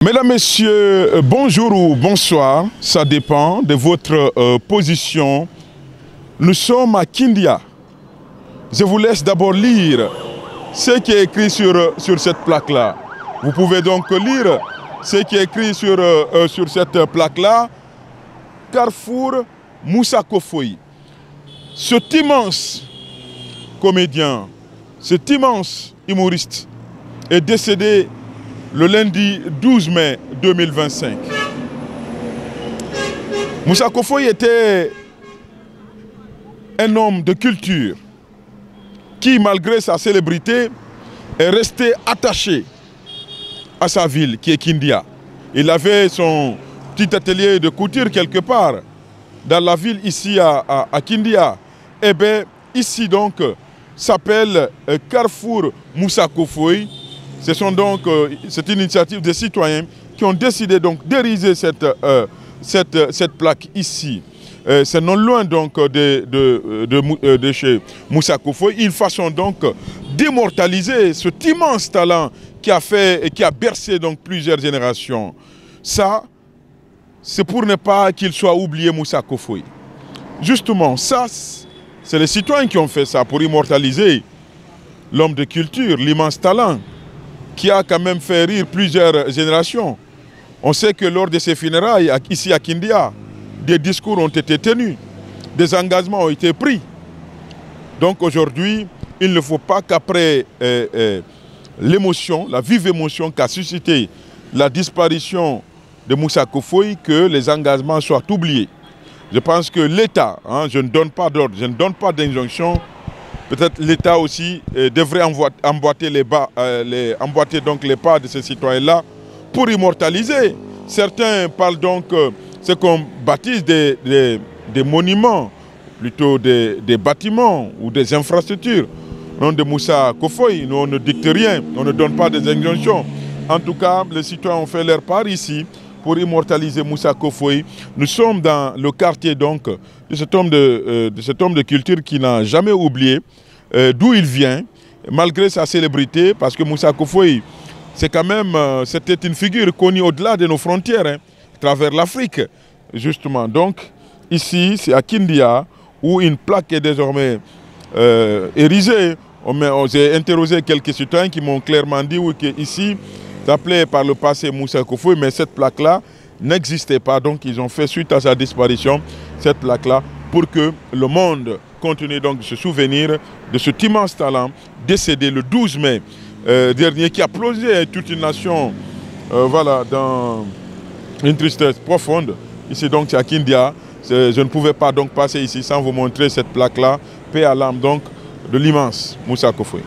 Mesdames, Messieurs, bonjour ou bonsoir, ça dépend de votre position. Nous sommes à Kindia. Je vous laisse d'abord lire ce qui est écrit sur cette plaque-là. Vous pouvez donc lire ce qui est écrit sur cette plaque-là. Carrefour Moussa Kofoy. Cet immense comédien, cet immense humoriste est décédé le lundi 12 mai 2025. Moussa Kofoy était un homme de culture qui, malgré sa célébrité, est resté attaché à sa ville qui est Kindia. Il avait son petit atelier de couture quelque part dans la ville ici à Kindia. Et bien ici donc s'appelle Carrefour Moussa Kofoy. C'est une initiative des citoyens qui ont décidé donc d'ériger cette plaque ici. C'est non loin donc de chez Moussa Kofoy. Une façon donc d'immortaliser cet immense talent qui a fait et qui a bercé donc plusieurs générations. Ça, c'est pour ne pas qu'il soit oublié, Moussa Kofoy. Justement, ça, c'est les citoyens qui ont fait ça pour immortaliser l'homme de culture, l'immense talent qui a quand même fait rire plusieurs générations. On sait que lors de ses funérailles, ici à Kindia, des discours ont été tenus, des engagements ont été pris. Donc aujourd'hui, il ne faut pas qu'après l'émotion, la vive émotion qu'a suscité la disparition de Moussa Kofoy, que les engagements soient oubliés. Je pense que l'État, je ne donne pas d'ordre, je ne donne pas d'injonction. Peut-être l'État aussi devrait emboîter les pas de ces citoyens-là pour immortaliser. Certains parlent donc, c'est qu'on baptise des monuments, plutôt des bâtiments ou des infrastructures. Au nom de Moussa Kofoy, nous on ne dicte rien, on ne donne pas des injonctions. En tout cas, les citoyens ont fait leur part ici pour immortaliser Moussa Kofoy. Nous sommes dans le quartier donc de cet homme de culture qui n'a jamais oublié d'où il vient, malgré sa célébrité, parce que Moussa Kofoy, c'est quand même, c'était une figure connue au-delà de nos frontières, à travers l'Afrique, justement. Donc, ici, c'est à Kindia, où une plaque est désormais érigée. J'ai interrogé quelques citoyens qui m'ont clairement dit oui, qu'ici, s'appelait par le passé Moussa Kofoy, mais cette plaque-là n'existait pas. Donc, ils ont fait, suite à sa disparition, cette plaque-là, pour que le monde continue donc de se souvenir de cet immense talent décédé le 12 mai dernier, qui a plongé toute une nation dans une tristesse profonde. Ici donc c'est à Kindia. Je ne pouvais pas donc passer ici sans vous montrer cette plaque-là, paix à l'âme donc de l'immense Moussa Kofoy.